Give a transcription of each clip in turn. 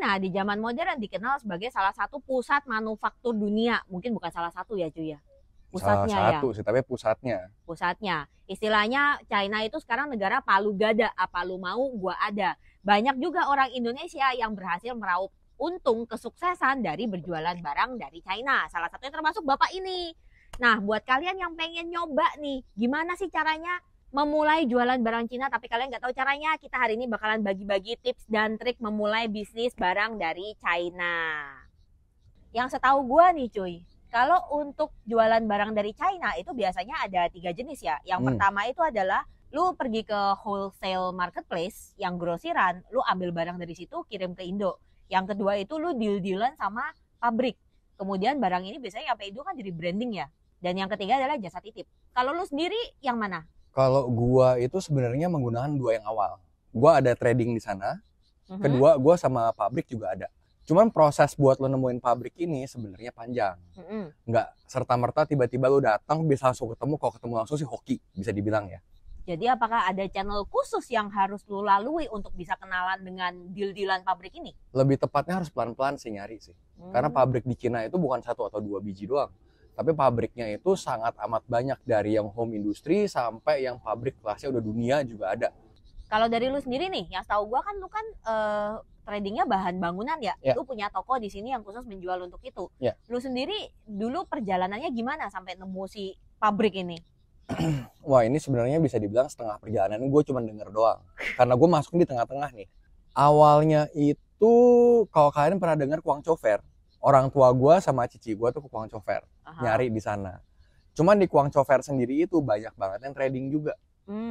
China di zaman modern dikenal sebagai salah satu pusat manufaktur dunia. Mungkin bukan salah satu ya cuy ya. Pusatnya Salah ya. satu sih, tapi pusatnya. Pusatnya. Istilahnya China itu sekarang negara palu gada. Apa lu mau gua ada. Banyak juga orang Indonesia yang berhasil meraup untung kesuksesan dari berjualan barang dari China. Salah satunya termasuk bapak ini. Nah, buat kalian yang pengen nyoba nih, gimana sih caranya memulai jualan barang Cina tapi kalian nggak tahu caranya, kita hari ini bakalan bagi-bagi tips dan trik memulai bisnis barang dari China. Yang setahu gue nih cuy, kalau untuk jualan barang dari China itu biasanya ada 3 jenis ya. Yang pertama itu adalah lu pergi ke wholesale marketplace yang grosiran, lu ambil barang dari situ kirim ke Indo. Yang kedua itu lu deal-dealan sama pabrik. Kemudian barang ini biasanya sampai Indo kan jadi branding ya. Dan yang ketiga adalah jasa titip. Kalau lu sendiri yang mana? Kalau gua itu sebenarnya menggunakan 2 yang awal. Gua ada trading di sana. Kedua, gua sama pabrik juga ada. Cuman proses buat lo nemuin pabrik ini sebenarnya panjang. Nggak serta-merta tiba-tiba lo datang bisa langsung ketemu. Kalau ketemu langsung sih hoki, bisa dibilang ya. Jadi apakah ada channel khusus yang harus lo lalui untuk bisa kenalan dengan deal-dealan pabrik ini? Lebih tepatnya harus pelan-pelan sih nyari sih. Karena pabrik di Cina itu bukan 1 atau 2 biji doang. Tapi pabriknya itu sangat amat banyak, dari yang home industry sampai yang pabrik kelasnya udah dunia juga ada. Kalau dari lu sendiri nih, yang tahu gua kan lu kan tradingnya bahan bangunan ya. Lu punya toko di sini yang khusus menjual untuk itu. Lu sendiri dulu perjalanannya gimana sampai nemu si pabrik ini? Wah, ini sebenarnya bisa dibilang setengah perjalanan gue cuma denger doang. Karena gue masuk di tengah-tengah nih. Awalnya itu, kalau kalian pernah dengar Guangzhou Fair, orang tua gue sama cici gue tuh ke Guangzhou Fair, nyari di sana. Cuman di Guangzhou Fair sendiri itu banyak banget yang trading juga,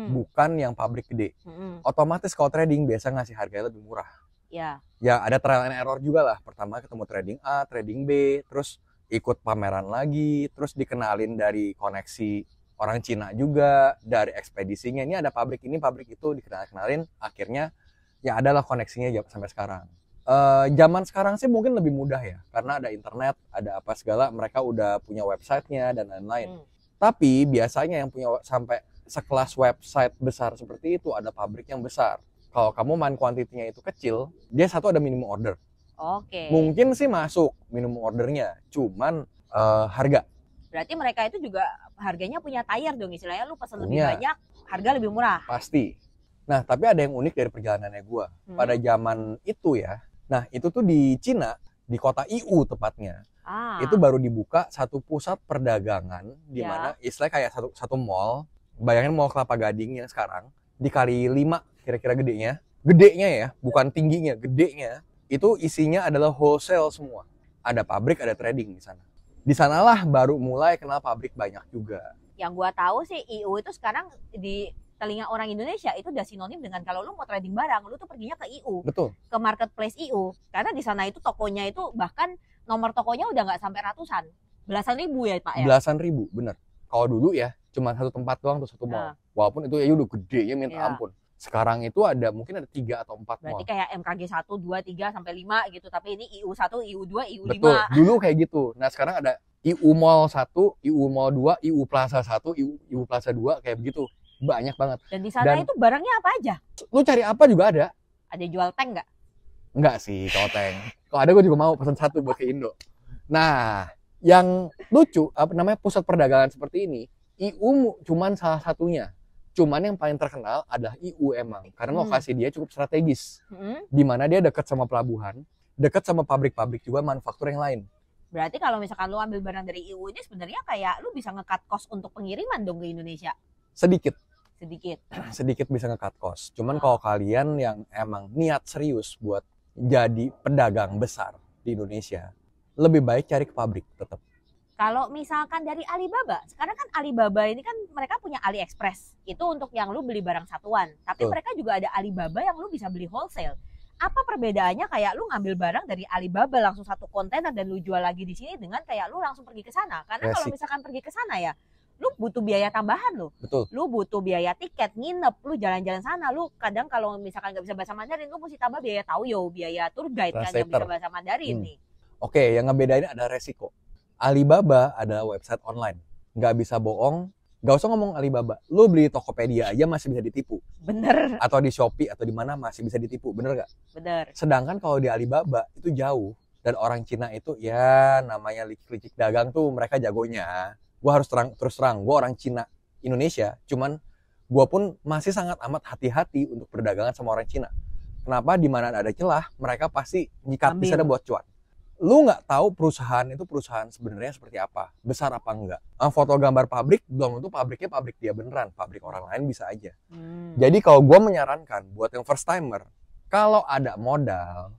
bukan yang pabrik gede. Otomatis kalau trading biasa ngasih harganya lebih murah. Ya ada trial and error juga lah. Pertama ketemu trading A, trading B, terus ikut pameran lagi, terus dikenalin dari koneksi orang Cina juga, dari ekspedisinya. Ini ada pabrik ini, pabrik itu, dikenalin. Akhirnya ya adalah koneksinya sampai sekarang. Zaman sekarang sih mungkin lebih mudah ya, karena ada internet, ada apa segala, mereka udah punya websitenya dan lain-lain. Tapi biasanya yang punya sampai sekelas website besar seperti itu ada pabrik yang besar. Kalau kamu main kuantitinya itu kecil, dia satu ada minimum order. Mungkin sih masuk minimum ordernya, cuman harga. Berarti mereka itu juga harganya punya tayar dong, istilahnya lu pesan lebih banyak, harga lebih murah. Pasti. Nah, tapi ada yang unik dari perjalanannya gue. Pada zaman itu ya, nah itu tuh di Cina, di kota Yiwu tepatnya. Itu baru dibuka satu pusat perdagangan, di mana istilahnya kayak satu mall. Bayangin mall Kelapa Gading yang sekarang, dikali 5 kira-kira gedenya. Gedenya ya, bukan tingginya, gedenya. Itu isinya adalah wholesale semua. Ada pabrik, ada trading di sana. Di sanalah baru mulai kenal pabrik banyak juga. Yang gua tahu sih Yiwu itu sekarang di telinga orang Indonesia itu udah sinonim dengan kalau lu mau trading barang, lu tuh perginya ke Yiwu. Betul. Ke marketplace Yiwu. Karena di sana itu tokonya itu bahkan nomor tokonya udah nggak sampai ratusan. Belasan ribu ya Pak ya? Belasan ribu, bener. Kalau dulu ya cuma satu tempat doang tuh, satu mall. Walaupun itu ya udah gede ya minta ampun. Sekarang itu ada mungkin ada 3 atau 4 mall. Berarti kayak MKG 1, 2, 3 sampai 5 gitu. Tapi ini Yiwu 1, Yiwu 2, Yiwu 5. Betul. Dulu kayak gitu. Nah, sekarang ada Yiwu Mall 1, Yiwu Mall 2, Yiwu Plaza 1, Yiwu Plaza 2 kayak begitu. Banyak banget. Dan di sana itu barangnya apa aja? Lu cari apa juga ada. Ada jual tank nggak? Nggak sih kalau tank. Kalau ada gue juga mau pesan 1 buat ke Indo. Nah, yang lucu, apa namanya, pusat perdagangan seperti ini, Yiwu cuman salah satunya. Cuman yang paling terkenal adalah Yiwu emang. Karena lokasi dia cukup strategis. Di mana dia dekat sama pelabuhan, dekat sama pabrik-pabrik juga manufaktur yang lain. Berarti kalau misalkan lu ambil barang dari Yiwu ini sebenarnya kayak lu bisa nge-cut cost untuk pengiriman dong ke Indonesia? Sedikit bisa nge-cut cost. Cuman kalau kalian yang emang niat serius buat jadi pedagang besar di Indonesia, lebih baik cari ke pabrik tetap. Kalau misalkan dari Alibaba, sekarang kan Alibaba ini kan mereka punya AliExpress. Itu untuk yang lu beli barang satuan. Tapi mereka juga ada Alibaba yang lu bisa beli wholesale. Apa perbedaannya kayak lu ngambil barang dari Alibaba langsung satu kontainer dan lu jual lagi di sini dengan kayak lu langsung pergi ke sana? Karena kalau misalkan pergi ke sana ya, lu butuh biaya tambahan lo. Betul. Lu butuh biaya tiket, nginep, lu jalan-jalan sana. Lu kadang kalau misalkan nggak bisa bahasa Mandarin, lu mesti tambah biaya tauyo, biaya tour guide kan yang bisa bahasa Mandarin nih. Oke, yang ngebedain ada resiko. Alibaba adalah website online, nggak bisa bohong, Gak usah ngomong Alibaba, lu beli Tokopedia aja masih bisa ditipu. Bener. Atau di Shopee atau di mana masih bisa ditipu, bener gak? Bener. Sedangkan kalau di Alibaba itu jauh. Dan orang Cina itu ya namanya licik-licik dagang tuh mereka jagonya. Gue harus terus terang, gue orang Cina Indonesia, cuman gue pun masih sangat amat hati-hati untuk berdagangan sama orang Cina. Kenapa? Di mana ada celah, mereka pasti nyikat di sana buat cuan. Lu nggak tahu perusahaan itu perusahaan sebenarnya seperti apa, besar apa enggak. Foto gambar pabrik belum tentu pabriknya pabrik dia beneran, pabrik orang lain bisa aja. Jadi kalau gue menyarankan buat yang first timer, kalau ada modal,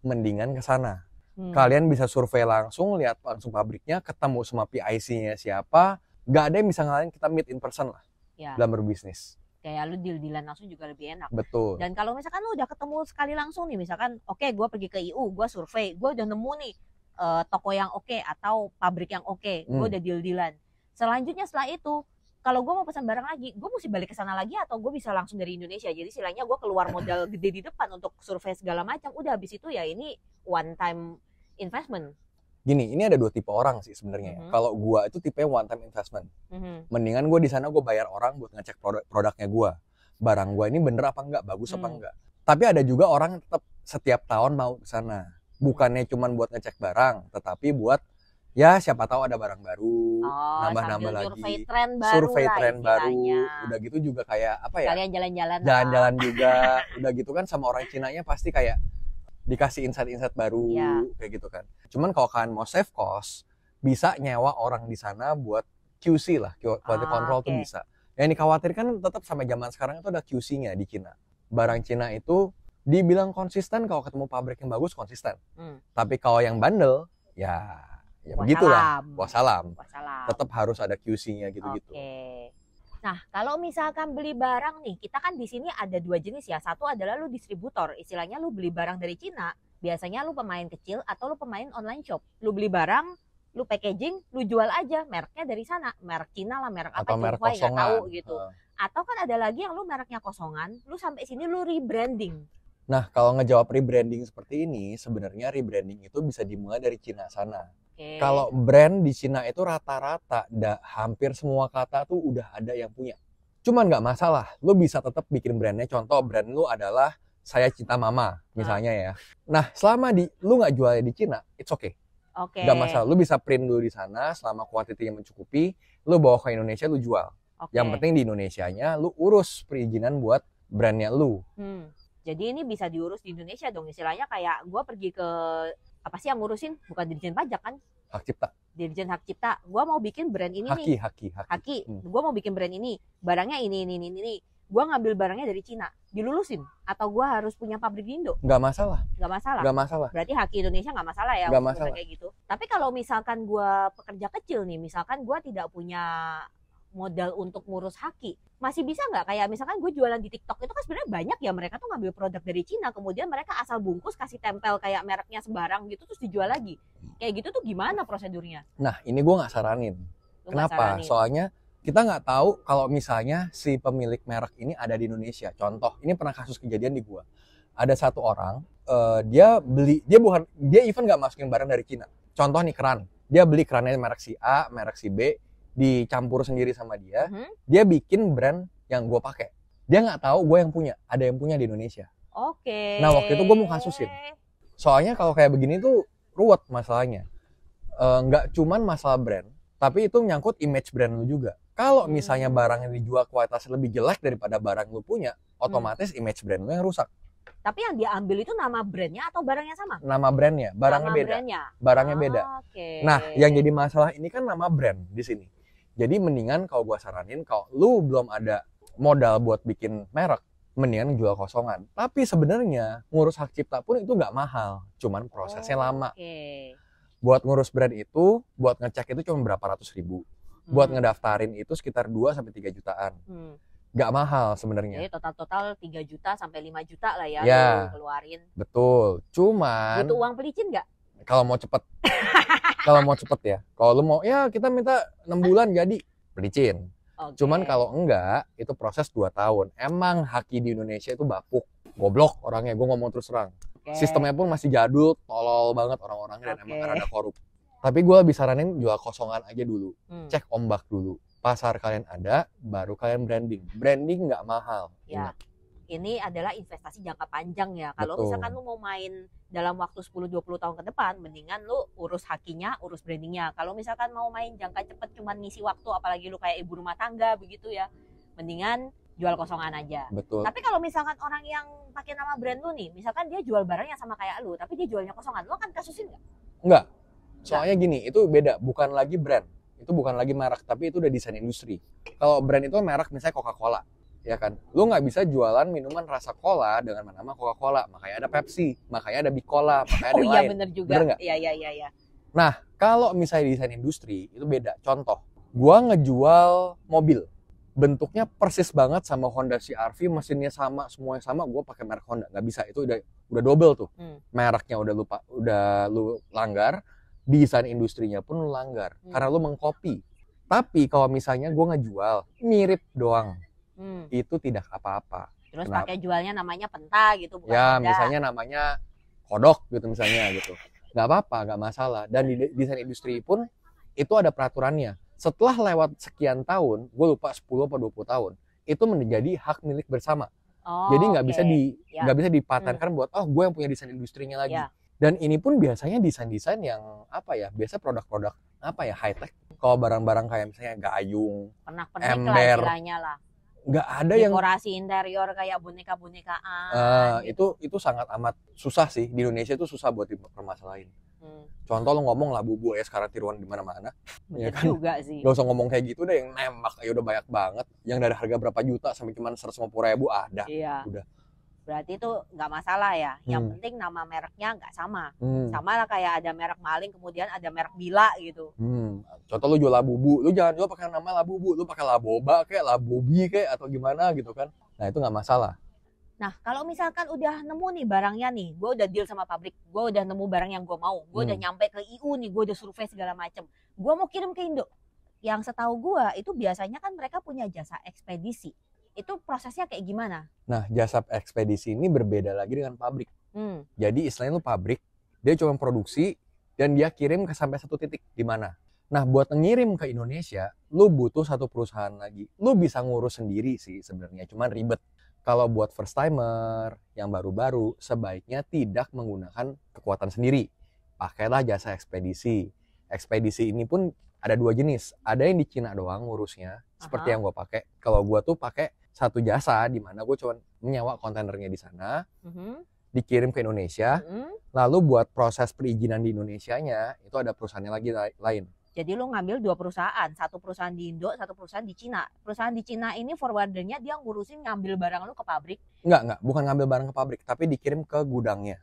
mendingan ke sana. Kalian bisa survei langsung, lihat langsung pabriknya, ketemu sama PIC-nya siapa, nggak ada yang bisa ngalahin kita meet in person lah dalam berbisnis. Kayak lu deal-dealan langsung juga lebih enak. Betul. Dan kalau misalkan lu udah ketemu sekali langsung nih, misalkan oke, gue pergi ke IU, gue survei, gue udah nemu nih toko yang oke atau pabrik yang oke, gue udah deal-dealan. Selanjutnya setelah itu, kalau gue mau pesan barang lagi, gue mesti balik ke sana lagi atau gue bisa langsung dari Indonesia. Jadi istilahnya gue keluar modal gede di depan untuk survei segala macam. Udah habis itu ya ini one time investment. Gini, ini ada dua tipe orang sih sebenarnya. Kalau gua itu tipe one time investment. Mendingan gua di sana gua bayar orang buat ngecek produknya gua. Barang gua ini bener apa enggak, bagus apa enggak. Tapi ada juga orang tetap setiap tahun mau ke sana. Bukannya cuma buat ngecek barang, tetapi buat ya siapa tahu ada barang baru, nambah-nambah lagi. Survei tren baru. Udah gitu juga kayak apa ya? Kalian jalan-jalan. Jalan-jalan juga. Udah gitu kan sama orang Cinanya pasti kayak dikasih insight-insight baru kayak gitu kan. Cuman kalau kalian mau save cost, bisa nyewa orang di sana buat QC lah, quality control tuh bisa. Yang dikhawatirkan tetap sampai zaman sekarang itu ada QC-nya di Cina. Barang Cina itu dibilang konsisten kalau ketemu pabrik yang bagus konsisten. Tapi kalau yang bandel ya begitulah. Wassalam. Tetap harus ada QC-nya gitu-gitu. Nah, kalau misalkan beli barang nih, kita kan di sini ada dua jenis ya. Satu adalah lu distributor, istilahnya lu beli barang dari Cina. Biasanya lu pemain kecil atau lu pemain online shop. Lu beli barang, lu packaging, lu jual aja, mereknya dari sana. Merek Cina lah, merek apa, merek nggak tahu gitu. Atau kan ada lagi yang lu mereknya kosongan, lu sampai sini lu rebranding. Nah, kalau ngejawab rebranding seperti ini, sebenarnya rebranding itu bisa dimulai dari Cina sana. Kalau brand di Cina itu rata-rata hampir semua kata tuh udah ada yang punya. Cuman nggak masalah, lu bisa tetap bikin brandnya. Contoh brand lu adalah Saya Cinta Mama misalnya ya. Nah, selama lu nggak jualnya di Cina, it's okay. Nggak masalah, lu bisa print dulu di sana selama kuantitinya mencukupi, lu bawa ke Indonesia lu jual. Yang penting di Indonesianya lu urus perizinan buat brandnya lu. Jadi ini bisa diurus di Indonesia dong, istilahnya kayak gue pergi ke apa sih yang ngurusin? Bukan Dirjen Pajak kan? Hak Cipta. Dirjen Hak Cipta. Gue mau bikin brand ini Haki. Gue mau bikin brand ini. Barangnya ini. Gue ngambil barangnya dari Cina. Dilulusin? Atau gue harus punya pabrik di Indo? Nggak masalah. Berarti Haki Indonesia nggak masalah ya? Nggak masalah. Kayak gitu. Tapi kalau misalkan gue pekerja kecil nih, misalkan gue tidak punya modal untuk ngurus Haki, masih bisa nggak kayak misalkan gue jualan di TikTok itu kan sebenarnya banyak ya, mereka tuh ngambil produk dari Cina kemudian mereka asal bungkus kasih tempel kayak mereknya sembarang gitu terus dijual lagi, kayak gitu tuh gimana prosedurnya? Nah ini gue nggak saranin. Kenapa? Soalnya kita nggak tahu kalau misalnya si pemilik merek ini ada di Indonesia. Contoh, ini pernah kasus kejadian di gue. Ada satu orang dia even nggak masukin barang dari Cina. Contoh nih keran, dia beli kerannya merek si A, merek si B, dicampur sendiri sama dia, dia bikin brand yang gue pakai. Dia nggak tahu gue yang punya, ada yang punya di Indonesia. Nah waktu itu gue mau kasusin. Soalnya kalau kayak begini tuh ruwet masalahnya. Nggak cuman masalah brand, tapi itu menyangkut image brand lu juga. Kalau misalnya barang yang dijual kualitasnya lebih jelek daripada barang lu punya, otomatis image brand lu yang rusak. Tapi yang dia ambil itu nama brandnya atau barangnya sama? Nama brandnya, barangnya beda. Nah, yang jadi masalah ini kan nama brand di sini. Jadi mendingan kalau gua saranin, kalau lu belum ada modal buat bikin merek, mendingan jual kosongan. Tapi sebenarnya ngurus hak cipta pun itu nggak mahal, cuman prosesnya lama. Buat ngurus brand itu, buat ngecek itu cuma berapa ratus ribu. Buat ngedaftarin itu sekitar 2-3 jutaan. Gak mahal sebenarnya. Jadi total 3 juta sampai 5 juta lah ya, lu keluarin. Betul. Cuman butuh uang pelicin nggak? Kalau mau cepet. Kalau mau cepet ya. Kalau lu mau ya kita minta 6 bulan jadi pelicin. Cuman kalau enggak itu proses 2 tahun. Emang Haki di Indonesia itu bapuk. Goblok orangnya, gue ngomong terus terang. Sistemnya pun masih jadul, tolol banget orang-orangnya dan emang rada korup. Tapi gue lebih saranin jual kosongan aja dulu. Cek ombak dulu. pasar kalian ada, baru kalian branding. Branding nggak mahal. Ya. Ingat. Ini adalah investasi jangka panjang ya. Kalau Betul. misalkan lu mau main dalam waktu 10-20 tahun ke depan, mendingan lu urus hakinya, urus brandingnya. Kalau misalkan mau main jangka cepet cuman ngisi waktu, apalagi lu kayak ibu rumah tangga begitu ya, mendingan jual kosongan aja. Betul. Tapi kalau misalkan orang yang pakai nama brand lu nih, misalkan dia jual barangnya sama kayak lu, tapi dia jualnya kosongan, lu akan kasusin nggak? Enggak. Soalnya gini, itu beda. Bukan lagi brand. Itu bukan lagi merek, tapi itu udah desain industri. Kalau brand itu merek misalnya Coca-Cola. Ya kan, lu nggak bisa jualan minuman rasa cola dengan nama Coca-Cola, makanya ada Pepsi, makanya ada Bicola, makanya ada yang lain. Bener juga. Bener nggak? Iya. Nah, kalau misalnya desain industri itu beda. Contoh, gua ngejual mobil, bentuknya persis banget sama Honda CR-V, mesinnya sama, semuanya sama, gua pakai merek Honda, nggak bisa. Itu udah double tuh. Mereknya udah lu langgar, desain industrinya pun lu langgar, karena lu mengcopy. Tapi kalau misalnya gua ngejual mirip doang, itu tidak apa-apa. Terus pakai jualnya namanya Penta gitu, bukan ya Honda. Misalnya namanya Kodok gitu misalnya gitu, nggak apa-apa, nggak masalah. Dan di desain industri pun itu ada peraturannya. Setelah lewat sekian tahun, gue lupa 10 atau 20 tahun, itu menjadi hak milik bersama. Jadi nggak bisa nggak bisa dipatenkan buat gue yang punya desain industrinya lagi. Dan ini pun biasanya desain-desain yang biasa produk-produk high tech. Kalau barang-barang kayak misalnya gayung, pernak-pernik lah ember, istilahnya lah. Nggak ada yang dekorasi interior kayak boneka-bonekaan. itu sangat amat susah sih. Di Indonesia itu susah buat dipermasalahin. Contoh lo ngomong lah bubu ya sekarang tiruan di mana-mana. Bener ya kan? Juga sih. Gak usah ngomong kayak gitu deh, yang nembak aja udah banyak banget. Yang dari harga berapa juta sampai cuma 150.000 ada. Iya. Udah. Berarti itu nggak masalah ya. Yang penting nama mereknya nggak sama. Sama lah kayak ada merek maling kemudian ada merek Bila gitu. Contoh lu jual labubu, lu jangan jual pakai nama labubu, lu pakai laboba kayak labobi kayak atau gimana gitu kan. Nah itu nggak masalah. Nah kalau misalkan udah nemu nih barangnya nih, gue udah deal sama pabrik, gue udah nemu barang yang gue mau, gue udah nyampe ke IU nih, gue udah survei segala macem, gue mau kirim ke Indo. Yang setahu gue itu biasanya kan mereka punya jasa ekspedisi. Itu prosesnya kayak gimana? Nah, jasa ekspedisi ini berbeda lagi dengan pabrik. Jadi istilahnya lu pabrik, dia cuma produksi dan dia kirim ke sampai satu titik di mana. Nah, buat ngirim ke Indonesia, lu butuh satu perusahaan lagi. Lu bisa ngurus sendiri sih sebenarnya, cuman ribet. Kalau buat first timer yang baru-baru, sebaiknya tidak menggunakan kekuatan sendiri. Pakailah jasa ekspedisi. Ekspedisi ini pun ada dua jenis. Ada yang di Cina doang ngurusnya, seperti yang gue pakai. Kalau gue tuh pakai satu jasa di mana gue cuma menyewa kontainernya di sana, dikirim ke Indonesia, lalu buat proses perizinan di Indonesianya itu ada perusahaannya lagi lain. Jadi lo ngambil dua perusahaan, satu perusahaan di Indo, satu perusahaan di Cina. Perusahaan di Cina ini forwardernya dia ngurusin ngambil barang lo ke pabrik? Enggak, bukan ngambil barang ke pabrik, tapi dikirim ke gudangnya.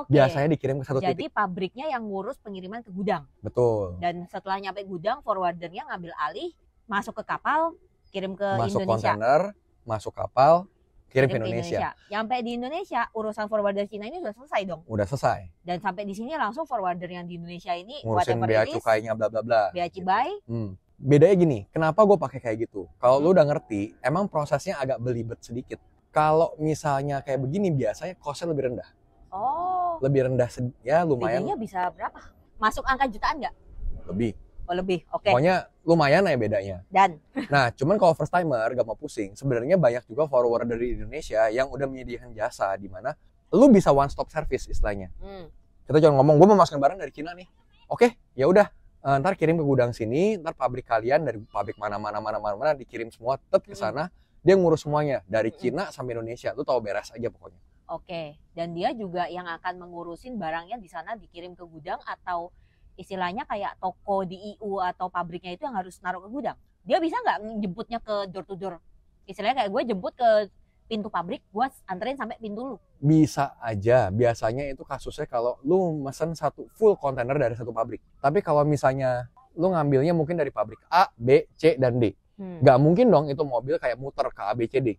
Biasanya dikirim ke satu titik. Jadi pabriknya yang ngurus pengiriman ke gudang. Betul. Dan setelah nyampe gudang, forwardernya ngambil alih, masuk ke kapal, kirim ke masuk Indonesia. Kontainer, masuk kapal, kirim ke Indonesia. Nyampe di Indonesia, urusan forwarder Cina ini sudah selesai dong. Udah selesai. Dan sampai di sini langsung forwarder yang di Indonesia ini ngurusin bea cukainya bla bla bla. Bea cibai. Bedanya gini, kenapa gue pakai kayak gitu? Kalau lu udah ngerti, emang prosesnya agak belibet sedikit. Kalau misalnya kayak begini, biasanya cost-nya lebih rendah. Lebih rendah ya lumayan. Bedanya bisa berapa? Masuk angka jutaan nggak? Lebih. Lebih, oke. Pokoknya lumayan ya bedanya. Dan? Nah, cuman kalau first timer gak mau pusing, sebenarnya banyak juga forwarder dari Indonesia yang udah menyediakan jasa di mana lu bisa one stop service istilahnya. Kita jangan ngomong, gue mau masukin barang dari Cina nih. Oke, ya udah. Ntar kirim ke gudang sini, ntar pabrik kalian dari pabrik mana dikirim semua tetap ke sana. Dia ngurus semuanya dari Cina sampai Indonesia. Lu tahu beres aja pokoknya. Oke, dan dia juga yang akan mengurusin barangnya di sana dikirim ke gudang atau istilahnya kayak toko di IU atau pabriknya itu yang harus naruh ke gudang. Dia bisa nggak jemputnya ke door to door? Istilahnya kayak gue jemput ke pintu pabrik, gue anterin sampai pintu lu. Bisa aja, biasanya itu kasusnya kalau lu mesen satu full kontainer dari satu pabrik. Tapi kalau misalnya lu ngambilnya mungkin dari pabrik A, B, C, dan D. Nggak mungkin dong itu mobil kayak muter ke A, B, C, D.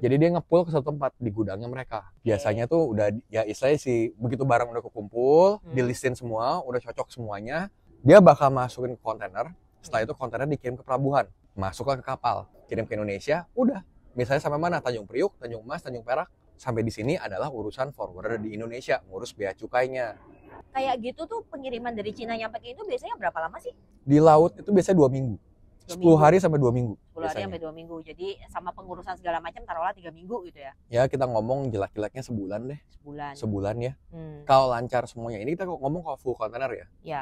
Jadi dia nge-pull ke satu tempat di gudangnya mereka. Biasanya tuh udah ya istilahnya sih begitu barang udah kekumpul, dilistin semua, udah cocok semuanya, dia bakal masukin ke kontainer. Setelah itu kontainer dikirim ke pelabuhan, masuklah ke kapal, kirim ke Indonesia, udah. Misalnya sampai mana? Tanjung Priuk, Tanjung Mas, Tanjung Perak. Sampai di sini adalah urusan forwarder di Indonesia, ngurus bea cukainya. Kayak gitu tuh pengiriman dari Cina nyampe ke Indo biasanya berapa lama sih? Di laut itu biasanya 2 minggu. 10 hari sampai 2 minggu. 10 hari biasanya. sampai 2 minggu. Jadi sama pengurusan segala macam taruhlah 3 minggu gitu ya. Ya kita ngomong jelek-jeleknya sebulan deh. Sebulan ya. Kalau lancar semuanya. Ini kita ngomong kalau full container ya. Ya.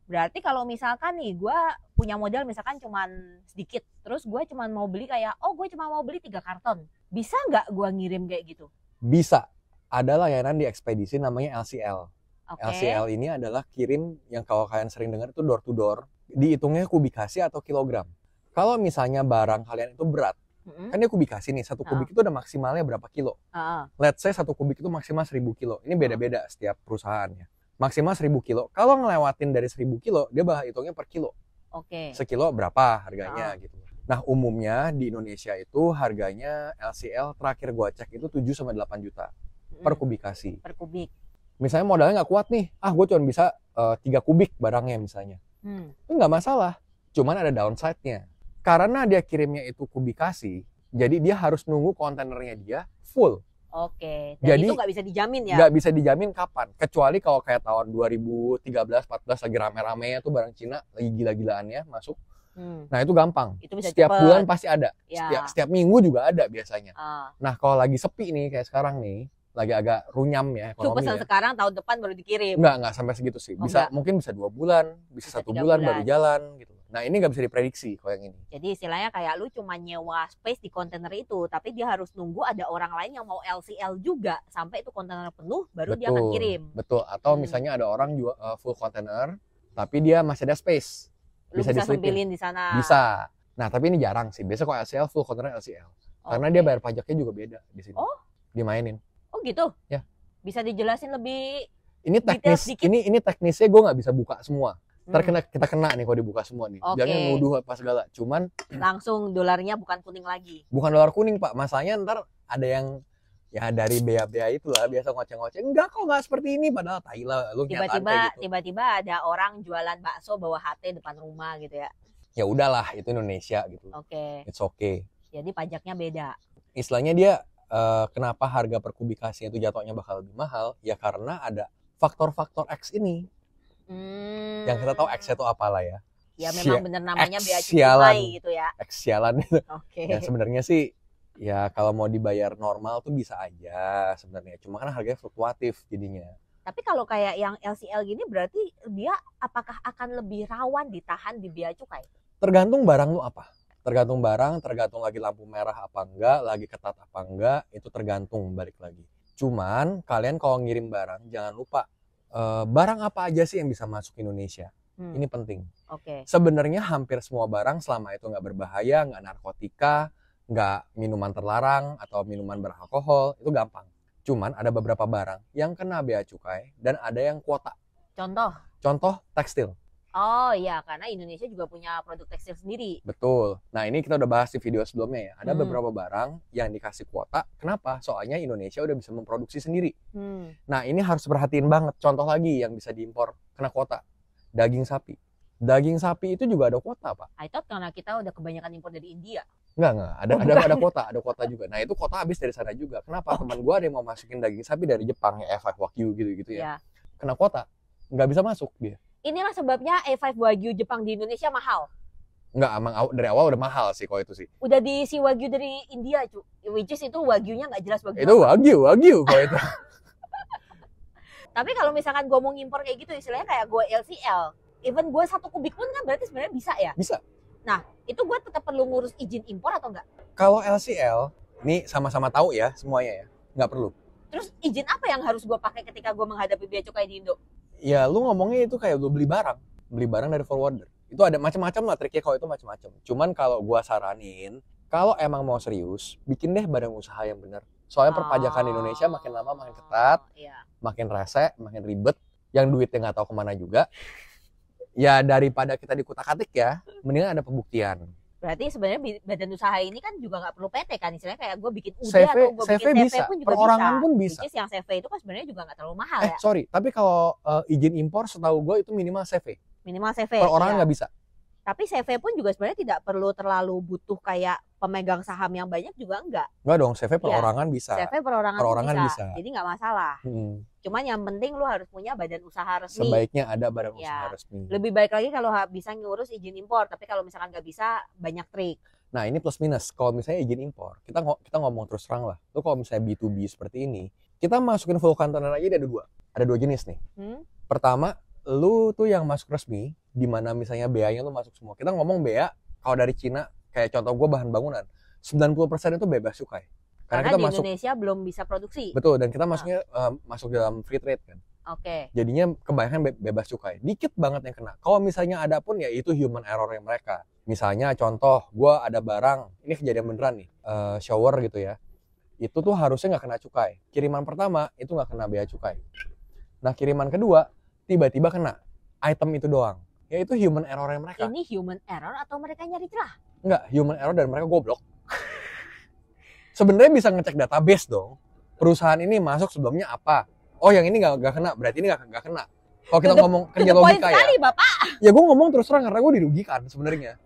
Berarti kalau misalkan nih gue punya modal misalkan cuman sedikit. Terus gue cuman mau beli kayak, gue cuma mau beli 3 karton. Bisa nggak gue ngirim kayak gitu? Bisa. Ada layanan di ekspedisi namanya LCL. Okay. LCL ini adalah kirim yang kalau kalian sering dengar itu door to door. Dihitungnya kubikasi atau kilogram. Kalau misalnya barang kalian itu berat, kan dia kubikasi nih. 1 kubik itu udah maksimalnya berapa kilo. Let's say 1 kubik itu maksimal 1000 kilo. Ini beda-beda setiap perusahaannya. Maksimal 1000 kilo. Kalau ngelewatin dari 1000 kilo, dia bakal hitungnya per kilo. Oke. Sekilo berapa harganya gitu. Nah umumnya di Indonesia itu harganya LCL terakhir gua cek itu 7 sampai 8 juta per kubikasi. Per kubik. Misalnya modalnya nggak kuat nih, gue cuma bisa 3 kubik barangnya misalnya. Itu nggak masalah, cuman ada downside-nya. Karena dia kirimnya itu kubikasi, jadi dia harus nunggu kontainernya dia full. Oke, jadi itu nggak bisa dijamin ya? Nggak bisa dijamin kapan, kecuali kalau kayak tahun 2013-14 lagi rame-ramenya tuh barang Cina lagi gila-gilaannya masuk. Nah itu gampang, itu bisa setiap cepet. Bulan pasti ada, ya. setiap minggu juga ada biasanya. Nah kalau lagi sepi nih kayak sekarang nih, lagi agak runyam ya ekonomi. Itu pesan sekarang tahun depan baru dikirim. Nggak sampai segitu sih. Mungkin bisa 2 bulan, bisa 1 bulan baru jalan gitu. Nah ini nggak bisa diprediksi kalau yang ini. Jadi istilahnya kayak lu cuma nyewa space di kontainer itu, tapi dia harus nunggu ada orang lain yang mau LCL juga sampai itu kontainer penuh baru dia akan kirim. Betul. Atau misalnya ada orang jual full kontainer, tapi dia masih ada space. Bisa sempilin di sana. Bisa. Nah tapi ini jarang sih. Biasa kalau LCL full kontainer LCL. Karena dia bayar pajaknya juga beda di sini. Dimainin. Oh gitu? Ya. Bisa dijelasin lebih ini teknis. Ini teknisnya gue nggak bisa buka semua. Ntar kita kena nih kalau dibuka semua nih. Jangan nuduh apa segala. Cuman langsung dolarnya bukan kuning lagi. Bukan dolar kuning Pak. Masalahnya ntar ada yang ya dari bea-bea itulah biasa ngoceh-ngoceh. Enggak kok nggak seperti ini padahal Thailand lu tiba-tiba ada orang jualan bakso bawa HT depan rumah gitu ya. Ya udahlah itu Indonesia gitu. It's okay. Jadi pajaknya beda. Istilahnya dia kenapa harga per kubikasinya itu jatuhnya bakal lebih mahal? Ya karena ada faktor-faktor X ini. Yang kita tahu X itu apalah ya. Ya memang bener namanya bea cukai gitu ya. X sialan itu. Ya sebenarnya sih ya kalau mau dibayar normal tuh bisa aja sebenarnya. Cuma kan harganya fluktuatif jadinya. Tapi kalau kayak yang LCL gini berarti dia apakah akan lebih rawan ditahan di bea cukai? Tergantung barang lu apa. Tergantung barang, tergantung lagi lampu merah apa enggak, lagi ketat apa enggak, itu tergantung balik lagi. Cuman kalian kalau ngirim barang jangan lupa barang apa aja sih yang bisa masuk Indonesia. Ini penting. Sebenarnya hampir semua barang selama itu nggak berbahaya, nggak narkotika, nggak minuman terlarang atau minuman beralkohol, itu gampang. Cuman ada beberapa barang yang kena bea cukai dan ada yang kuota. Contoh tekstil. Oh iya, karena Indonesia juga punya produk tekstil sendiri. Betul. Nah ini kita udah bahas di video sebelumnya ya. Ada beberapa barang yang dikasih kuota. Kenapa? Soalnya Indonesia udah bisa memproduksi sendiri. Nah ini harus perhatiin banget. Contoh lagi yang bisa diimpor kena kuota. Daging sapi. Daging sapi itu juga ada kuota Pak. I thought karena kita udah kebanyakan impor dari India. Enggak. Ada kuota juga. Nah itu kuota habis dari sana juga. Kenapa? Teman gue ada yang mau masukin daging sapi dari Jepang ya, A5 Wagyu gitu ya. Kena kuota. Nggak bisa masuk dia. Inilah sebabnya A5 Wagyu Jepang di Indonesia mahal. Enggak, emang dari awal udah mahal sih kalau itu sih. Udah diisi Wagyu dari India, cu. Which is itu Wagyunya nggak jelas Wagyu. Itu Wagyu kalau itu. Tapi kalau misalkan gue mau ngimpor kayak gitu, istilahnya kayak gue LCL. Even gue 1 kubik pun kan berarti sebenarnya bisa ya? Bisa. Nah, itu gue tetap perlu ngurus izin impor atau enggak? Kalau LCL, nih sama-sama tahu ya semuanya ya. Nggak perlu. Terus izin apa yang harus gue pakai ketika gue menghadapi bea cukai di Indo? Ya lu ngomongnya itu kayak lu beli barang dari forwarder. Itu ada macam-macam lah triknya kalau itu macam-macam. Cuman kalau gua saranin, kalau emang mau serius, bikin deh badan usaha yang benar. Soalnya perpajakan di Indonesia makin lama makin ketat, makin rese, makin ribet, yang duitnya nggak tahu kemana juga. Ya daripada kita dikutak-atik ya, mendingan ada pembuktian. Berarti sebenarnya badan usaha ini kan juga nggak perlu PT kan, istilahnya kayak gue bikin UD CV, atau gue bikin CV bisa. pun juga Perorangan bisa. pun bisa. Which is yang CV itu kan sebenarnya juga nggak terlalu mahal ya. Sorry, tapi kalau izin impor setahu gue itu minimal CV. Minimal CV. Perorangan nggak bisa. Tapi CV pun juga sebenarnya tidak perlu terlalu butuh kayak pemegang saham yang banyak juga enggak. Enggak dong, CV perorangan bisa. CV perorangan Perorangan tuh bisa. Jadi nggak masalah. Cuman yang penting lu harus punya badan usaha resmi. Sebaiknya ada badan usaha resmi. Lebih baik lagi kalau bisa ngurus izin impor, tapi kalau misalkan nggak bisa, banyak trik. Nah ini plus minus. Kalau misalnya izin impor, kita ngomong terus terang lah. Lu kalau misalnya B2B seperti ini, kita masukin full container aja ada dua. Ada dua jenis nih. Pertama, lu tuh yang masuk resmi, di mana misalnya BA-nya lu masuk semua. Kita ngomong BA, kalau dari Cina, kayak contoh gue bahan bangunan, 90% itu bebas cukai. Karena kita di Indonesia belum bisa produksi. Betul, dan kita masuknya masuk dalam free trade kan. Oke. Jadinya kebanyakan bebas cukai. Dikit banget yang kena. Kalau misalnya ada pun ya itu human error yang mereka. Misalnya contoh, gue ada barang, ini kejadian beneran nih, shower gitu ya. Itu tuh harusnya nggak kena cukai. Kiriman pertama itu nggak kena bea cukai. Nah kiriman kedua, tiba-tiba kena. Item itu doang. Ya itu human error yang mereka. Ini human error atau mereka nyari celah? Enggak, human error dan mereka goblok. Sebenarnya bisa ngecek database dong. Perusahaan ini masuk sebelumnya apa? Oh yang ini nggak kena, berarti ini nggak kena. Kalau kita ngomong kerja logika sekali, Bapak. Ya gue ngomong terus terang karena gue dirugikan sebenarnya.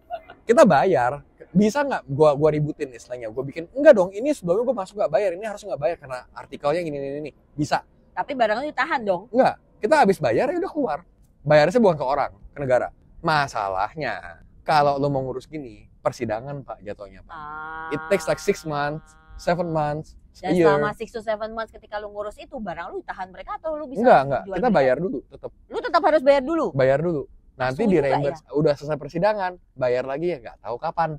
Kita bayar, bisa nggak gua ributin istilahnya? Gue bikin enggak dong. Ini sebelumnya gue masuk nggak bayar, ini harus nggak bayar karena artikelnya ini. Bisa. Tapi barangnya ditahan dong. Enggak, kita habis bayar ya udah keluar. Bayarnya bukan ke orang, ke negara. Masalahnya kalau lo mau ngurus gini, persidangan Pak jatuhnya Pak. It takes like 6 months, 7 months. Dan selama 6 to 7 months ketika lu ngurus itu, barang lu ditahan mereka atau lu bisa Enggak. Kita bayar dulu tetap. Lu tetap harus bayar dulu? Bayar dulu. Nanti di reimburse. Ya? Udah selesai persidangan, bayar lagi ya nggak tahu kapan.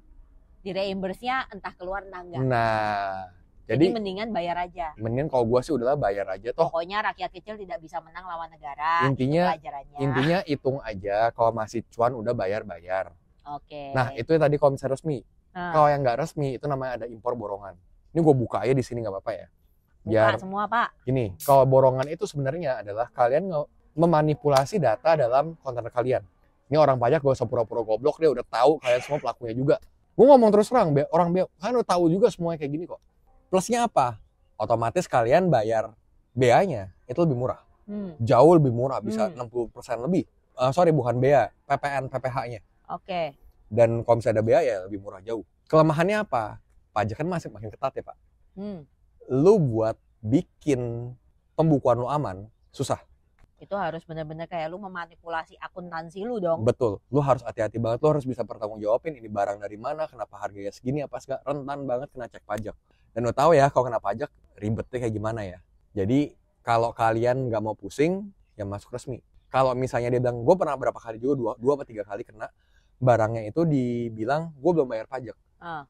Di reimburse-nya entah keluar entah enggak. Nah, jadi mendingan bayar aja. Mendingan kalau gua sih udahlah bayar aja toh. Pokoknya rakyat kecil tidak bisa menang lawan negara. Intinya hitung aja kalau masih cuan udah bayar. Oke. Nah, itu ya tadi kalau misalnya resmi. Kalau yang nggak resmi itu namanya ada impor borongan. Ini gue buka aja di sini nggak apa-apa ya. Biar buka semua Pak. Gini, kalau borongan itu sebenarnya adalah kalian memanipulasi data dalam kontainer kalian. Ini orang pajak gak usah pura-pura goblok, dia udah tahu kalian semua pelakunya juga. Gue ngomong terus terang, orang kan udah tahu juga semuanya kayak gini kok. Plusnya apa? Otomatis kalian bayar BA-nya itu lebih murah. Jauh lebih murah, bisa 60% lebih. Bukan BA, PPN, PPH-nya. Oke. Dan kalau misalnya ada BA ya lebih murah jauh. Kelemahannya apa? Pajak kan masih makin ketat ya Pak. Lu buat bikin pembukuan lu aman, susah. Itu harus benar-benar kayak lu memanipulasi akuntansi lu dong. Betul, lu harus hati-hati banget, lu harus bisa bertanggungjawabin ini barang dari mana, kenapa harganya segini, apa segala, rentan banget kena cek pajak. Dan lu tahu ya kalau kena pajak ribetnya kayak gimana ya. Jadi kalau kalian nggak mau pusing, ya masuk resmi. Kalau misalnya dia bilang, gue pernah berapa kali juga, 2 atau 3 kali kena, barangnya itu dibilang gue belum bayar pajak.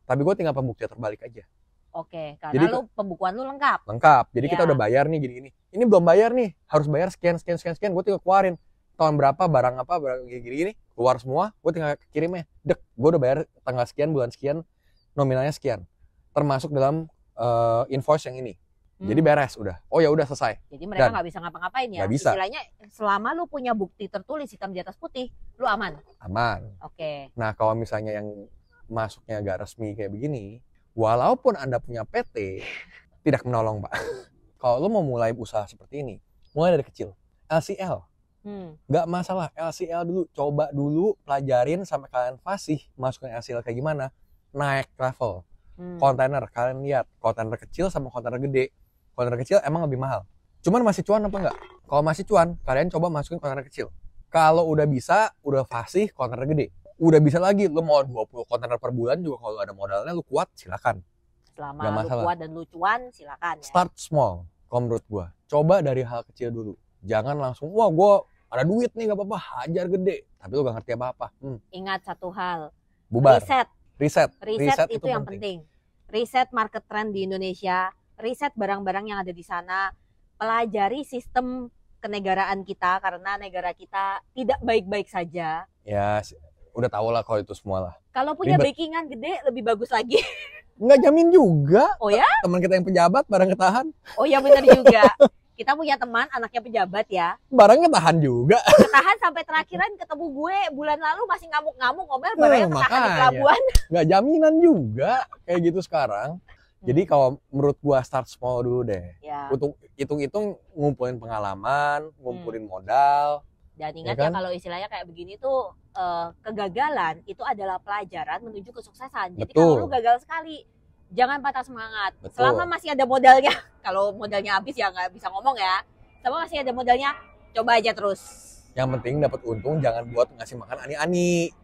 Tapi gue tinggal pembuktian terbalik aja. Oke, karena jadi, pembukuan lu lengkap. Jadi kita udah bayar nih gini-gini. Ini belum bayar nih, harus bayar sekian. Gue tinggal keluarin tahun berapa, barang gini-gini, keluar semua. Gue tinggal kirimnya. Gue udah bayar tanggal sekian, bulan sekian, nominalnya sekian. Termasuk dalam invoice yang ini. Jadi beres udah. Oh ya udah selesai. Jadi mereka nggak bisa ngapa-ngapain ya. Gak bisa. Istilahnya selama lu punya bukti tertulis hitam di atas putih, lu aman. Aman. Oke. Nah kalau misalnya yang masuknya agak resmi kayak begini, walaupun Anda punya PT, tidak menolong Pak. Kalau lu mau mulai usaha seperti ini, mulai dari kecil. LCL. Nggak masalah, LCL dulu. Coba dulu, pelajarin sampai kalian fasih masukin LCL kayak gimana. Naik level. Kontainer, kalian lihat. Kontainer kecil sama kontainer gede. Kontainer kecil emang lebih mahal. Cuman masih cuan apa enggak? Kalau masih cuan, kalian coba masukin kontainer kecil. Kalau udah bisa, udah fasih kontainer gede. Udah bisa lagi, lu mau 20 kontainer per bulan juga kalau ada modalnya lu kuat, silakan. Selama lu kuat dan lu cuan, silakan ya. Start small, kalau menurut gua. Coba dari hal kecil dulu. Jangan langsung, wah gua ada duit nih gak apa-apa, hajar gede. Tapi lu gak ngerti apa-apa. Ingat satu hal. Bubar. Riset itu yang penting. Riset market trend di Indonesia, riset barang-barang yang ada di sana, pelajari sistem kenegaraan kita karena negara kita tidak baik-baik saja. Ya, udah tau lah kalau itu semua lah. Kalau punya backingan gede lebih bagus lagi. Nggak jamin juga. Oh ya? Teman kita yang pejabat barang ketahan. Oh ya benar juga. Kita punya teman anaknya pejabat ya. Barang ketahan juga. Ketahan sampai terakhiran ketemu gue bulan lalu masih ngamuk-ngamuk ngomel barangnya ketahan di pelabuhan. Nggak jaminan juga kayak gitu sekarang. Jadi kalau menurut gua start small dulu deh. Ya. Untuk hitung-hitung ngumpulin pengalaman, ngumpulin modal. Dan ingat Ya ya, kan? kalau istilahnya kayak begini tuh kegagalan itu adalah pelajaran menuju kesuksesan. Jadi Betul. kalau lu gagal sekali, jangan patah semangat. Betul. Selama masih ada modalnya, kalau modalnya habis ya nggak bisa ngomong ya. Selama masih ada modalnya, coba aja terus. Yang penting dapat untung, jangan buat ngasih makan ani-ani.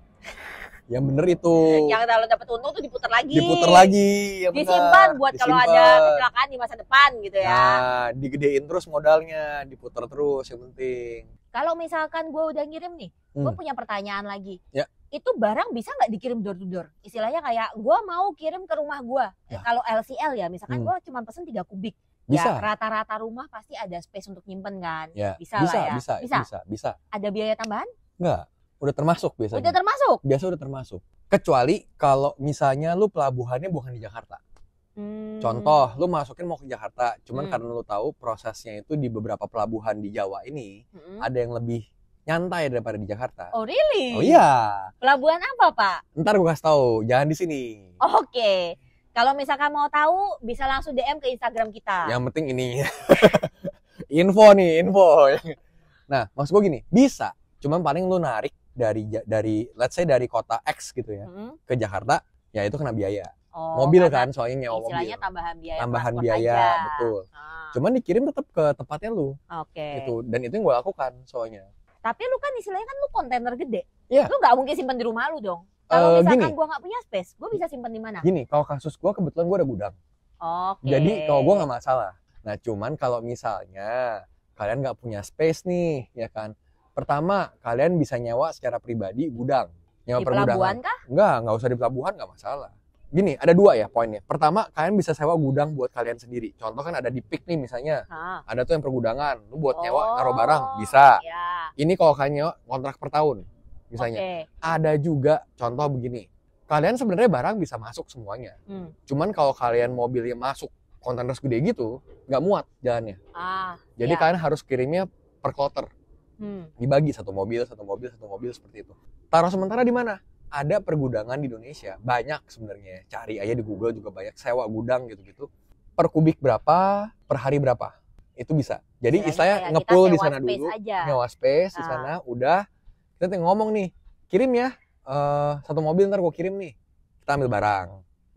Yang bener itu. Yang kalau dapat untung tuh diputar lagi. Diputer lagi, yang Disimpan benar. buat kalau Disimpan. ada kecelakaan di masa depan gitu ya. Nah, digedein terus modalnya, diputer terus yang penting. Kalau misalkan gue udah ngirim nih, gue punya pertanyaan lagi. Ya. Itu barang bisa nggak dikirim door to door? Istilahnya kayak gue mau kirim ke rumah gue. Ya. Kalau LCL ya, misalkan gue cuma pesen 3 kubik. Bisa. Ya, rata-rata rumah pasti ada space untuk nyimpen kan? Ya. Bisa lah ya. Bisa. Ada biaya tambahan? Enggak, udah termasuk biasanya. Udah termasuk? Biasa udah termasuk. Kecuali kalau misalnya lu pelabuhannya bukan di Jakarta. Contoh, lu masukin mau ke Jakarta, cuman karena lu tahu prosesnya itu di beberapa pelabuhan di Jawa ini ada yang lebih nyantai daripada di Jakarta. Oh really? Oh iya. Pelabuhan apa Pak? Ntar gue kasih tahu, jangan di sini. Oke. Kalau misalkan mau tahu, bisa langsung DM ke Instagram kita. Yang penting ini info. Nah, maksud gue gini, bisa. Cuman paling lu narik dari let's say dari kota X gitu ya ke Jakarta, ya itu kena biaya. Mobil kan, soalnya nyewa mobil. Istilahnya tambahan biaya, aja. betul. Cuman dikirim tetap ke tempatnya lu. Oke. Gitu. Dan itu yang gue lakukan soalnya. Tapi lu kan istilahnya kan lu kontainer gede. Iya. Lu nggak mungkin simpen di rumah lu dong. Kalau misalkan gini. gue nggak punya space, gue bisa simpen di mana? Gini, kalau kasus gue kebetulan gue ada gudang. Oke. Jadi kalau gue nggak masalah. Nah, cuman kalau misalnya kalian nggak punya space nih, ya kan? Pertama, kalian bisa nyewa secara pribadi gudang. Nyewa Di pergudangan. pelabuhan kah? Nggak usah di pelabuhan, nggak masalah. Gini, ada 2 ya poinnya. Pertama, kalian bisa sewa gudang buat kalian sendiri. Contoh kan ada di PIK nih misalnya. Ada tuh yang pergudangan. Lu buat nyewa, naruh barang, bisa. Ya. Ini kalau kalian nyewa kontrak per tahun, misalnya. Oke. Ada juga contoh begini. Kalian sebenarnya barang bisa masuk semuanya. Cuman kalau kalian mobilnya masuk kontainer segede gitu, nggak muat jalannya. Jadi ya. kalian harus kirimnya per kloter. Dibagi satu mobil seperti itu. Taruh sementara di mana? Ada pergudangan di Indonesia, banyak sebenarnya. Cari aja di Google juga banyak, sewa gudang gitu-gitu. Per kubik berapa, per hari berapa. Itu bisa. Jadi istilahnya ngepool di sana dulu, nyewa space di sana, udah kita tinggal ngomong nih, kirim ya, satu mobil ntar gue kirim nih. Kita ambil barang,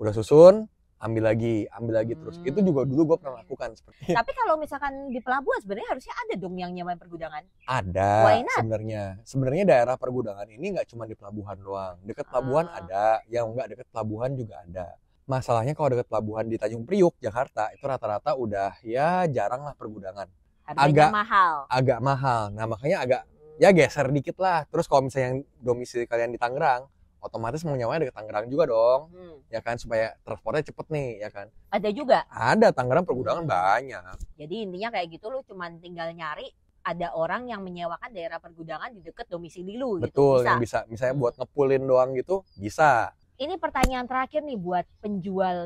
udah susun, ambil lagi terus. Itu juga dulu gue pernah lakukan seperti itu. Tapi kalau misalkan di pelabuhan sebenarnya harusnya ada dong yang nyewain pergudangan. Ada sebenarnya. Sebenarnya daerah pergudangan ini nggak cuma di pelabuhan doang. Dekat pelabuhan ada, yang nggak dekat pelabuhan juga ada. Masalahnya kalau dekat pelabuhan di Tanjung Priuk, Jakarta, itu rata-rata udah ya jarang lah pergudangan. Harganya mahal. Agak mahal. Nah makanya agak ya geser dikit lah. Terus kalau misalnya yang domisili kalian di Tangerang, otomatis mau nyawanya dekat Tangerang juga dong, ya kan, supaya transportnya cepet nih, ya kan. Ada juga? Ada, Tangerang pergudangan banyak. Jadi intinya kayak gitu, lu cuman tinggal nyari ada orang yang menyewakan daerah pergudangan di dekat domisili lu. Betul, gitu. yang bisa, misalnya buat ngepulin doang gitu, bisa. Ini pertanyaan terakhir nih buat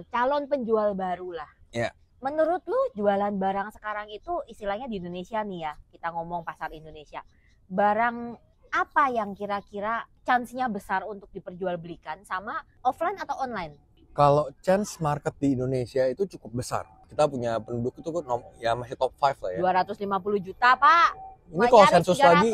calon penjual baru lah. Ya. Menurut lu jualan barang sekarang itu istilahnya di Indonesia nih ya, kita ngomong pasar Indonesia. Barang apa yang kira-kira chance-nya besar untuk diperjualbelikan sama offline atau online? Kalau chance market di Indonesia itu cukup besar. Kita punya penduduk itu ya masih top 5 lah ya. 250 juta, Pak. Ini kalau sensus 300, lagi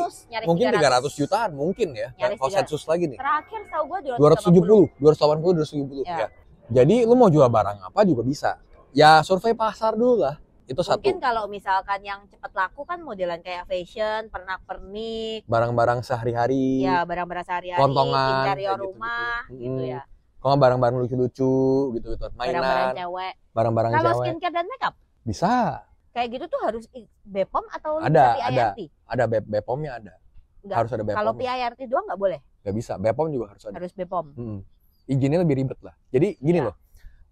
mungkin 300 jutaan mungkin ya. Kalau sensus lagi nih. Terakhir tahu gua 280 ya. Jadi lu mau jual barang apa juga bisa. Ya survei pasar dulu lah. Itu mungkin satu. Kalau misalkan yang cepat laku kan modelan kayak fashion, pernak-pernik, barang-barang sehari-hari. Ya, barang-barang sehari-hari, kontongan, interior rumah gitu ya. Kalau barang-barang lucu-lucu gitu, mainan. Barang-barang cewek. Barang-barang Kalau cewek. skincare dan makeup? Bisa. Kayak gitu tuh harus BPOM atau ada. PIRT? BPOM-nya ada. Enggak. Harus ada BPOM. Kalau PIRT doang nggak boleh? Nggak bisa. BPOM juga harus ada. Harus BPOM. Izinnya lebih ribet lah. Jadi gini loh.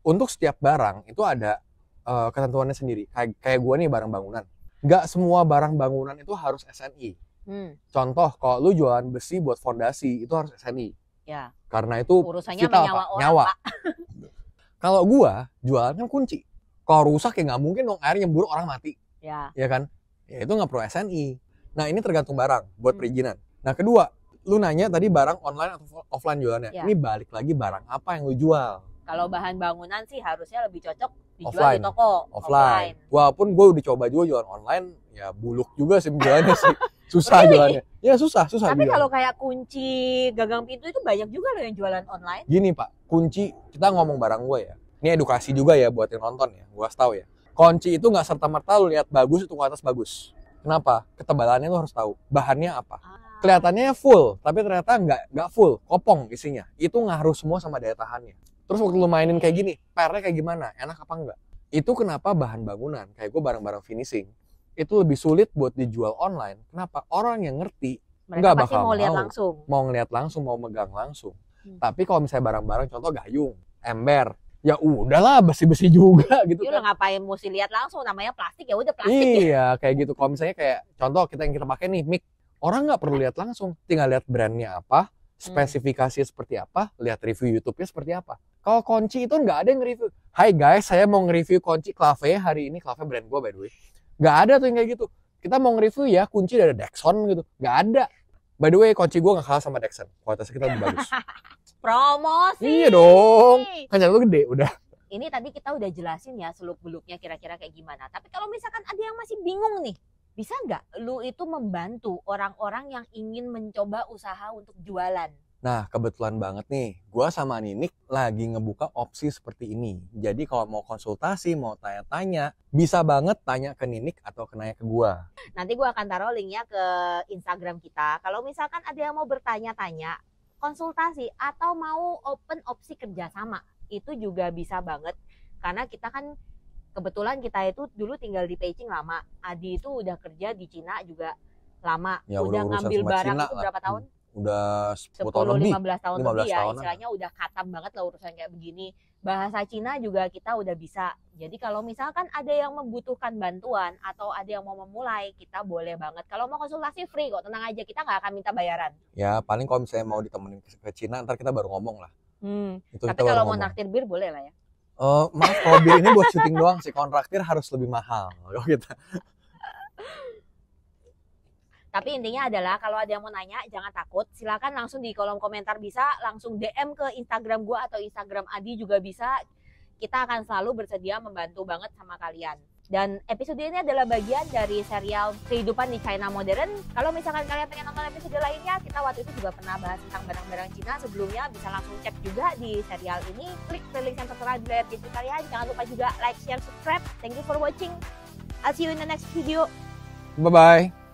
Untuk setiap barang itu ada ketentuannya sendiri. Kayak gue nih barang bangunan. Nggak semua barang bangunan itu harus SNI. Contoh, kalau lu jualan besi buat fondasi itu harus SNI. Ya. Karena itu urusannya vital, menyawa Pak. orang, Nyawa. Pak. Kalau gue jualan kan kunci. Kalau rusak ya nggak mungkin dong air nyembur orang mati. Ya. Ya kan? Ya itu nggak perlu SNI. Nah ini tergantung barang buat perizinan. Nah kedua, lu nanya tadi barang online atau offline jualannya. Ya. Ini balik lagi barang apa yang lu jual. Kalau bahan bangunan sih harusnya lebih cocok dijual Offline. di toko. Offline. Walaupun gue udah coba juga jualan online, ya buluk juga sih jualannya sih. Susah Really? jualannya. Ya susah Tapi jualannya. kalau kayak kunci gagang pintu itu banyak juga loh yang jualan online. Gini Pak, kunci, kita ngomong barang gue ya. Ini edukasi juga ya buat yang nonton ya, gue kasih tahu ya. Kunci itu nggak serta-merta lu lihat bagus itu ke atas bagus. Kenapa? Ketebalannya lu harus tahu. Bahannya apa. Kelihatannya full, tapi ternyata nggak full, kopong isinya. Itu ngaruh semua sama daya tahannya. Terus waktu lu mainin kayak gini, PR-nya kayak gimana? Enak apa enggak? Itu kenapa bahan bangunan, kayak gue barang-barang finishing, itu lebih sulit buat dijual online. Kenapa? Orang yang ngerti Mereka nggak pasti bakal mau lihat mau. langsung. Mau ngeliat langsung, mau megang langsung. Tapi kalau misalnya barang-barang, contoh gayung, ember, ya udahlah besi-besi juga gitu Lu kan. ngapain mesti lihat langsung, namanya plastik ya udah plastik. Iya, kayak gitu. Kalau misalnya kayak contoh yang kita pakai nih mic, orang nggak perlu lihat langsung, tinggal lihat brandnya apa, spesifikasinya seperti apa, lihat review YouTube-nya seperti apa. Kalau kunci itu nggak ada yang nge-review. Hai guys, saya mau nge-review kunci Clave hari ini. Clave brand gue by the way. Nggak ada tuh yang kayak gitu. Kita mau nge-review ya kunci dari Dexon gitu. Nggak ada. By the way, kunci gue nggak kalah sama Dexon. Kualitasnya kita lebih bagus. Promosi. Iya dong. Kan jalan lu gede udah. Ini tadi kita udah jelasin ya seluk-beluknya kira-kira kayak gimana. Tapi kalau misalkan ada yang masih bingung nih, bisa nggak lu itu membantu orang-orang yang ingin mencoba usaha untuk jualan? Nah, kebetulan banget nih, gue sama Ninik lagi ngebuka opsi seperti ini. Jadi kalau mau konsultasi, mau tanya-tanya, bisa banget tanya ke Ninik atau nanya ke gue. Nanti gue akan taruh linknya ke Instagram kita. Kalau misalkan ada yang mau bertanya-tanya, konsultasi, atau mau open opsi kerjasama, itu juga bisa banget. Karena kita kan, kebetulan kita itu dulu tinggal di Beijing lama. Adi itu udah kerja di Cina juga lama. Ya, udah udah urusan ngambil sama barang Cina itu lah. berapa tahun? Udah 10 tahun lebih. 10-15 tahun 15 lebih ya, tahunan. istilahnya udah katam banget lah urusan kayak begini. Bahasa Cina juga kita udah bisa. Jadi kalau misalkan ada yang membutuhkan bantuan atau ada yang mau memulai, kita boleh banget. Kalau mau konsultasi free kok, tenang aja, kita nggak akan minta bayaran. Ya, paling kalau misalnya mau ditemenin ke Cina, ntar kita baru ngomong lah. Itu Tapi kita baru kalau mau ngomong. naktir bir boleh lah ya. Maaf, kalau bir ini buat syuting doang sih. Kontraktir harus lebih mahal. Kalau kita. Tapi intinya adalah kalau ada yang mau nanya, jangan takut. Silakan langsung di kolom komentar bisa, langsung DM ke Instagram gua atau Instagram Adi juga bisa. Kita akan selalu bersedia membantu banget sama kalian. Dan episode ini adalah bagian dari serial Kehidupan di China Modern. Kalau misalkan kalian pengen nonton episode lainnya, kita waktu itu juga pernah bahas tentang barang-barang Cina sebelumnya. Bisa langsung cek juga di serial ini. Klik playlist yang tertera di layar YouTube kalian. Jangan lupa juga like, share, subscribe. Thank you for watching. I'll see you in the next video. Bye-bye.